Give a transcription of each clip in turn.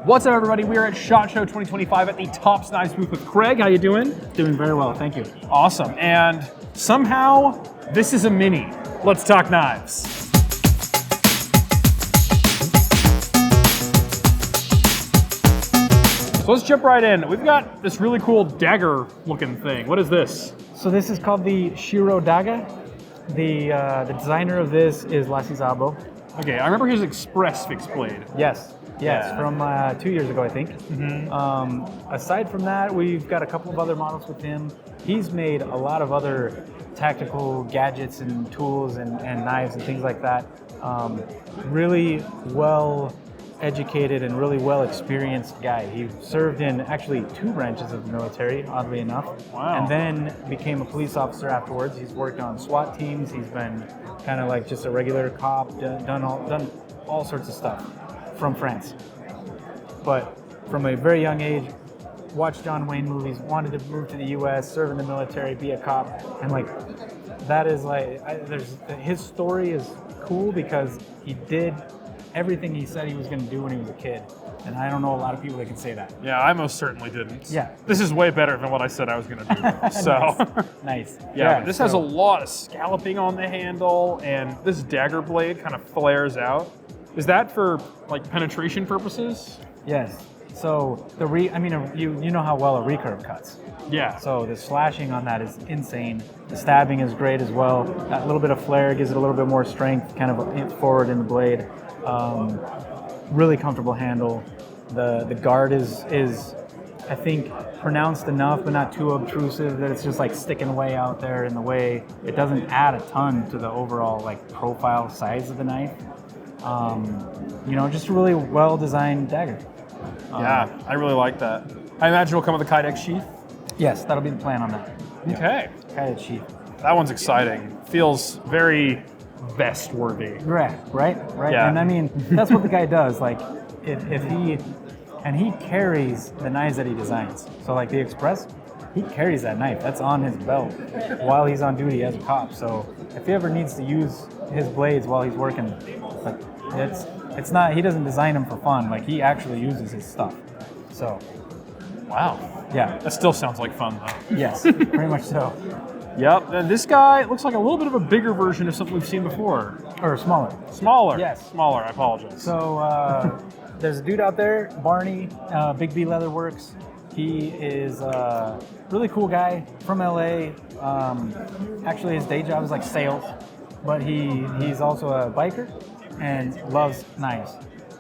What's up, everybody? We are at SHOT Show 2025 at the Tops Knives booth with Craig. How you doing? Doing very well, thank you. Awesome. And somehow, this is a mini. Let's talk knives. So let's jump right in. We've got this really cool dagger looking thing. What is this? So this is called the Shiro dagger. The designer of this is Lasizabo. Okay, I remember his Express fixed blade. Yes, Yeah. from 2 years ago, I think. Aside from that, we've got a couple of other models with him. He's made a lot of other tactical gadgets and tools and knives and things like that. Really well educated and really well experienced guy. He served in actually 2 branches of the military, oddly enough. Wow. And then became a police officer afterwards. He's worked on SWAT teams. He's been kind of like just a regular cop, done all sorts of stuff from France. But from a very young age, watched John Wayne movies, wanted to move to the US, serve in the military, be a cop, and like that is like his story is cool because he did everything he said he was going to do when he was a kid. And I don't know a lot of people that can say that. Yeah, I most certainly didn't. Yeah. This is way better than what I said I was going to do. So, Nice. yeah, this has a lot of scalloping on the handle, and this dagger blade kind of flares out. Is that for like penetration purposes? Yes. So you know how well a recurve cuts. Yeah. So the slashing on that is insane. The stabbing is great as well. That little bit of flare gives it a little bit more strength, kind of forward in the blade. Really comfortable handle. The guard is I think pronounced enough, but not too obtrusive that it's just like sticking way out there in the way. It doesn't add a ton to the overall like profile size of the knife. Just a really well designed dagger. Yeah, I really like that. I imagine it'll come with a Kydex sheath. Yes, that'll be the plan on that. Okay. Kydex sheath. That one's exciting. Feels very vest worthy. Right. Yeah. And I mean, that's what the guy does. Like, if he carries the knives that he designs. So like the Express, he carries that knife. That's on his belt while he's on duty as a cop. So if he ever needs to use his blades while he's working, like it's not. He doesn't design them for fun. Like he actually uses his stuff. So. Wow. Yeah. That still sounds like fun, though. Yes, pretty much so. Yep. And this guy looks like a little bit of a bigger version of something we've seen before. Or smaller. Smaller. Yes. Smaller. I apologize. So there's a dude out there, Barney, Big B Leather Works. He is a really cool guy from LA. Actually, his day job is like sales, but he's also a biker and loves knives.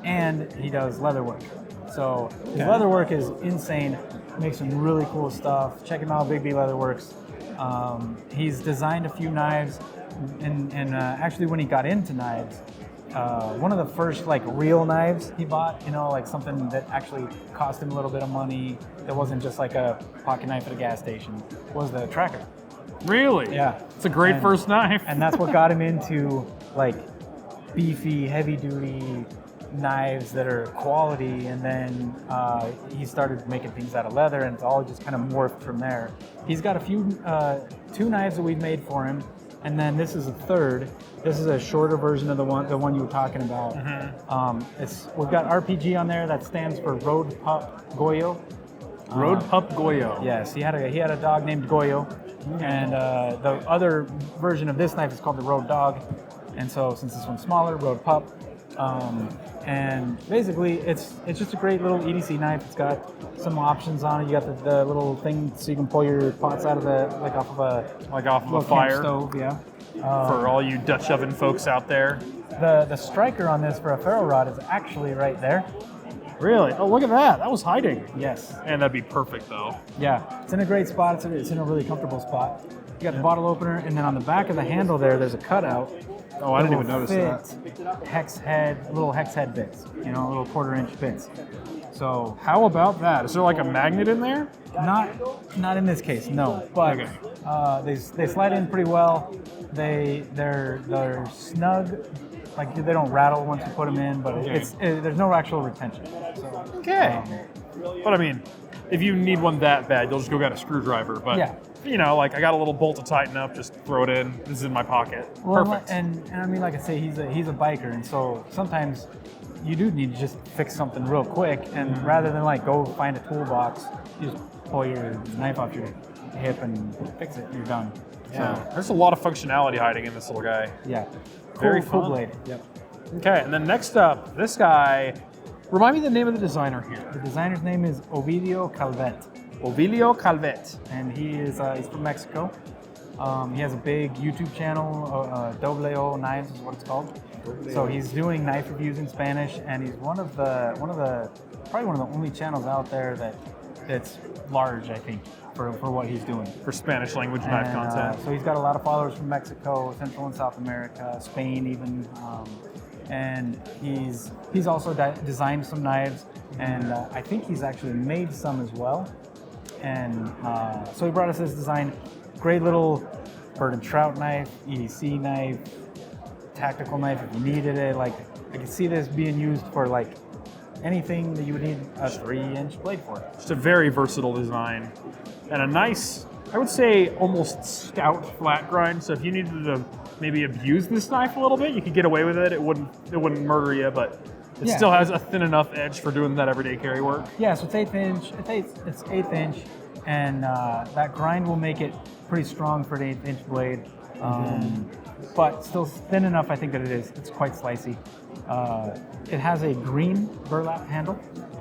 And he does leather work. So his leather work is insane. Makes some really cool stuff. Check him out, Big B Leather Works. He's designed a few knives, and actually when he got into knives, one of the first like real knives he bought, like something that actually cost him a little bit of money, that wasn't just like a pocket knife at a gas station, was the Tracker. Really? Yeah. It's a great first knife. And that's what got him into like beefy, heavy duty knives that are quality, and then he started making things out of leather, and it's all just kind of morphed from there. He's got a few 2 knives that we've made for him, and then this is a third. This is a shorter version of the one you were talking about. We've got RPG on there. That stands for Road Pup Goyo. Road Pup Goyo. Yes, he had a dog named Goyo, and the other version of this knife is called the Road Dog. And so since this one's smaller, Road Pup. And basically, it's just a great little EDC knife. It's got some options on it. You got the little thing so you can pull your pots out of off of a fire stove. Yeah. For all you Dutch oven folks out there. The striker on this for a ferro rod is actually right there. Really? Oh, look at that. That was hiding. Yes. And that'd be perfect, though. Yeah. It's in a great spot. It's in a really comfortable spot. You got the bottle opener, and then on the back of the handle there's a cutout. Oh, I didn't even notice that. Little hex head bits, little 1/4-inch bits. So how about that? Is there like a magnet in there? not in this case, no. But Okay. they slide in pretty well. They're snug, like they don't rattle once you put them in, but there's no actual retention. So, Okay. But I mean, if you need one that bad, you'll just go get a screwdriver. But like I got a little bolt to tighten up, just throw it in. This is in my pocket. Well, Perfect. And I mean, like I say, he's a biker, and so sometimes you do need to just fix something real quick, and rather than like go find a toolbox, you just pull your knife off your hip and fix it. You're done. Yeah. So, There's a lot of functionality hiding in this little guy. yeah. Very cool fun. blade. Yep. Okay, and then next up, this guy. Remind me the name of the designer here. The designer's name is Ovilo Calvet, Ovilo Calvet. and he's from Mexico. He has a big YouTube channel, Ovilo Knives is what it's called. So he's doing knife reviews in Spanish, and he's one of the probably one of the only channels out there that's large, I think, for what he's doing. For Spanish language knife content. So he's got a lot of followers from Mexico, Central and South America, Spain even, and he's also designed some knives, and I think he's actually made some as well. And so he brought us this design. Great little bird and trout knife, EDC knife, tactical knife if you needed it. Like, I can see this being used for like anything that you would need a 3-inch blade for. Just a very versatile design. And a nice, I would say, almost stout flat grind. So if you needed to maybe abuse this knife a little bit, you could get away with it. It wouldn't murder you, but it still has a thin enough edge for doing that everyday carry work. Yeah, so it's 1/8 inch. It's 1/8 inch, and that grind will make it pretty strong for an 1/8 inch blade. But still thin enough, I think that it is. It's quite slicey. It has a green burlap handle.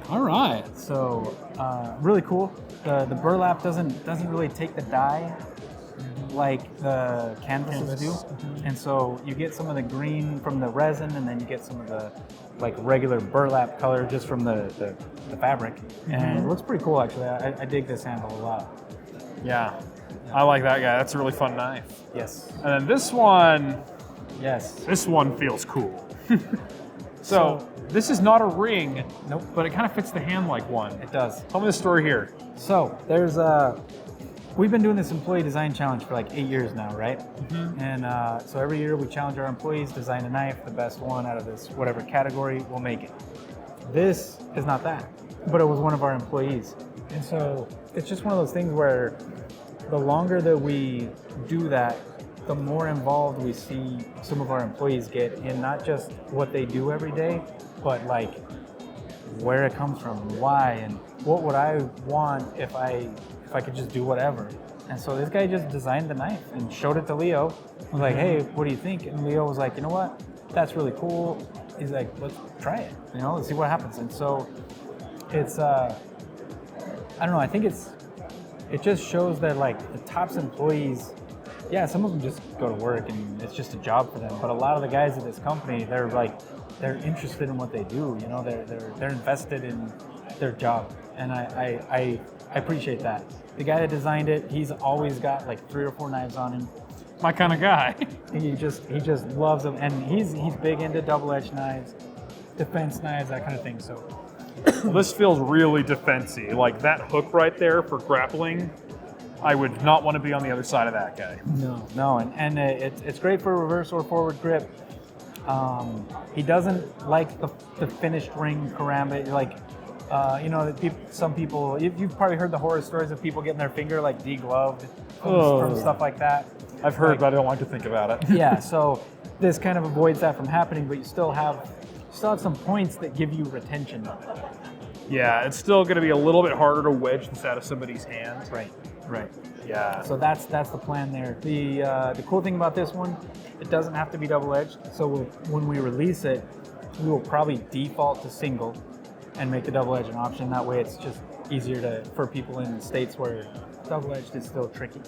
All right. So really cool. The burlap doesn't really take the dye like the canvases do, and so you get some of the green from the resin, and then you get some of the like regular burlap color just from the fabric, and it looks pretty cool actually. I dig this handle a lot. Yeah. I like that guy. That's a really fun knife. Yes. And then this one, Yes. this one feels cool. So this is not a ring, Nope. but it kind of fits the hand like one. It does. Tell me the story here. So there's we've been doing this employee design challenge for like 8 years now, right? And so every year we challenge our employees, design a knife, the best one out of this whatever category, we'll make it. This is not that, but it was one of our employees. And so it's just one of those things where the longer that we do that, the more involved we see some of our employees get in not just what they do every day, but like where it comes from, why, and what would I want if I could just do whatever. And so this guy just designed the knife and showed it to Leo. I was like, hey, what do you think? And Leo was like, you know what? That's really cool. He's like, let's try it. Let's see what happens. And so it's I don't know, I think it just shows that like the TOPS employees, yeah, some of them just go to work and it's just a job for them. But a lot of the guys at this company, they're interested in what they do. They're invested in their job, and I appreciate that. The guy that designed it, he's always got like 3 or 4 knives on him. My kind of guy. He just loves them, and he's big into double-edged knives, defense knives, that kind of thing. So. Well, this feels really defensy. Like that hook right there for grappling, I would not want to be on the other side of that guy. No, and it's great for reverse or forward grip. He doesn't like the finished ring karambit. Like, some people, you've probably heard the horror stories of people getting their finger like degloved from stuff like that. I've heard, but I don't like to think about it. Yeah, so this kind of avoids that from happening, but you still have some points that give you retention. Yeah, it's still going to be a little bit harder to wedge this out of somebody's hand. Right. Yeah. So that's the plan there. The cool thing about this one, it doesn't have to be double-edged. So when we release it, we will probably default to single and make the double-edged an option. That way it's just easier for people in states where double-edged is still tricky.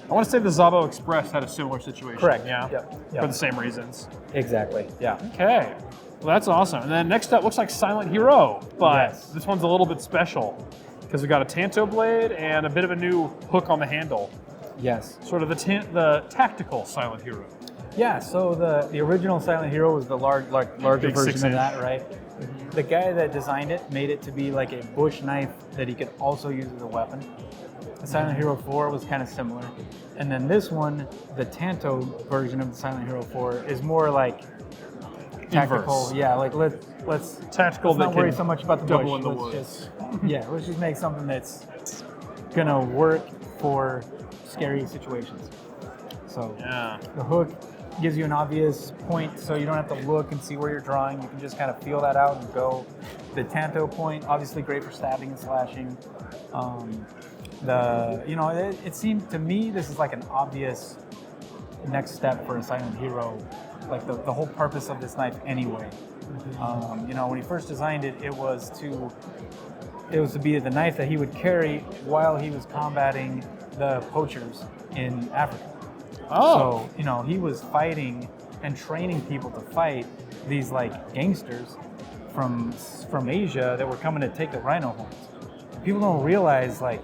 I want to say the Zabo Express had a similar situation. Correct. Yeah. Yep. For the same reasons. Exactly. Yeah. Okay. Well, that's awesome. And then next up looks like Silent Hero, but Yes. this one's a little bit special because we got a tanto blade and a bit of a new hook on the handle. Yes. Sort of the tactical Silent Hero. Yeah. So the original Silent Hero was the larger Big version 6-inch. of that, right? The guy that designed it made it to be like a bush knife that he could also use as a weapon. The Silent Hero 4 was kind of similar. And then this one, the Tanto version of the Silent Hero 4, is more like tactical. Inverse. Yeah, like let's Tactical not that worry can so much about the double bush. in the Let's woods. let's just make something that's gonna work for scary situations. So Yeah. the hook gives you an obvious point, so you don't have to look and see where you're drawing. You can just kind of feel that out and go. The tanto point, obviously great for stabbing and slashing. It seemed to me this is like an obvious next step for a silent hero, like the whole purpose of this knife anyway. When he first designed it, it was to be the knife that he would carry while he was combating the poachers in Africa. Oh. So, he was fighting and training people to fight these like gangsters from Asia that were coming to take the rhino horns. People don't realize, like,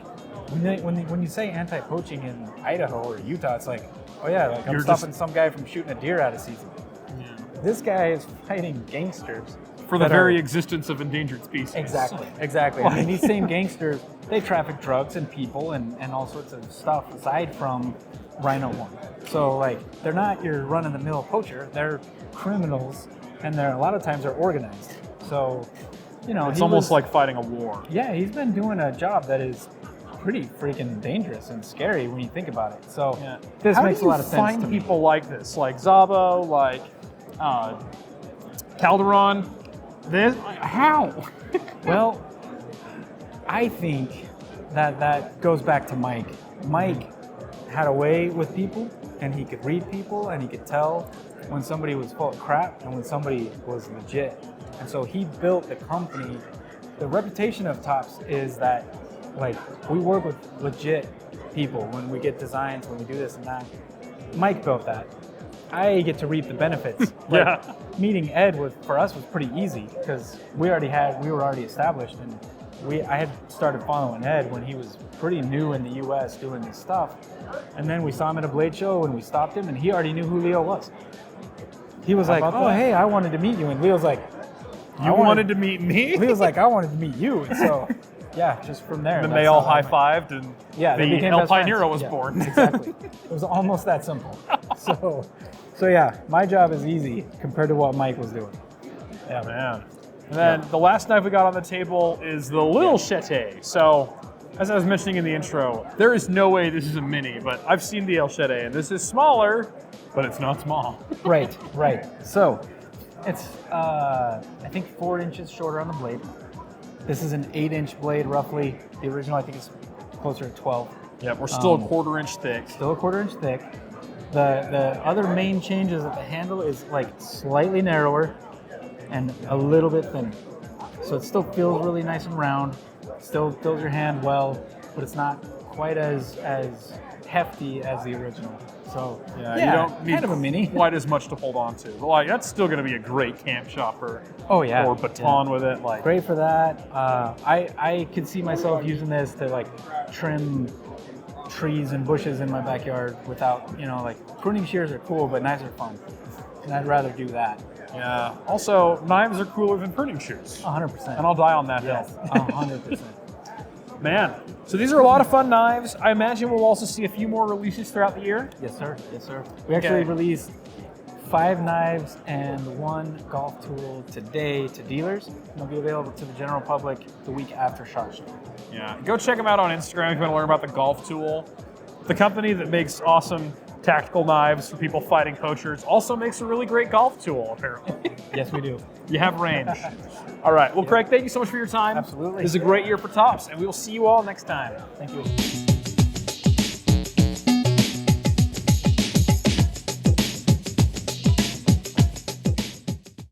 when you say anti-poaching in Idaho or Utah, it's like, oh yeah, like I'm stopping some guy from shooting a deer out of season. Yeah. This guy is fighting gangsters for the very existence of endangered species. Exactly. I mean, these same gangsters, they traffic drugs and people and all sorts of stuff aside from rhino horn. So like, they're not your run-of-the-mill poacher. They're criminals, and a lot of times they're organized. So, it's almost like fighting a war. Yeah, he's been doing a job that is pretty freaking dangerous and scary when you think about it. So this makes a lot of sense. How do you find people like this, like Zabo, like Calderon? How? Well, I think that goes back to Mike. Mike had a way with people, and he could read people, and he could tell when somebody was full of crap and when somebody was legit. And so he built the company. The reputation of Tops is that, like, we work with legit people when we get designs, when we do this and that. Mike built that. I get to reap the benefits. Meeting Ed for us was pretty easy because we were already established, and I had started following Ed when he was pretty new in the U.S. doing this stuff. And then we saw him at a blade show and we stopped him, and he already knew who Leo was. He was like, "Oh, hey, I wanted to meet you," and Leo's like, "You wanted to meet me?" Leo's like, "I wanted to meet you," and so. Yeah, just from there. And then they all high-fived, and the El Pioneero was born. Exactly. It was almost that simple. So yeah, my job is easy compared to what Mike was doing. Yeah, man. And then the last knife we got on the table is the Little Chute. So, as I was mentioning in the intro, there is no way this is a mini, but I've seen the El Chute, and this is smaller, but it's not small. Right. So, it's, I think 4 inches shorter on the blade. This is an 8-inch blade, roughly. The original, I think, is closer to 12. Yeah, we're still a 1/4 inch thick. Still a 1/4 inch thick. The other main changes at the handle is like slightly narrower and a little bit thinner. So it still feels really nice and round. Still fills your hand well, but it's not quite as hefty as the original. So you don't need kind of a mini. Quite as much to hold on to. But like, that's still going to be a great camp chopper. Oh yeah. Or baton with it. Like, great for that. I could see myself using this to like trim trees and bushes in my backyard without, like, pruning shears are cool, but knives are fun, and I'd rather do that. Yeah. Also, knives are cooler than pruning shears. 100%. And I'll die on that hill. 100%. Man, so these are a lot of fun knives. I imagine we'll also see a few more releases throughout the year. Yes, sir. We actually released 5 knives and 1 golf tool today to dealers. And they'll be available to the general public the week after SHOT Show. Yeah, go check them out on Instagram if you want to learn about the golf tool. The company that makes awesome tactical knives for people fighting poachers also makes a really great golf tool, apparently. Yes, we do. You have range. All right. Well, Craig, thank you so much for your time. Absolutely. This is a great year for Tops, and we will see you all next time. Thank you.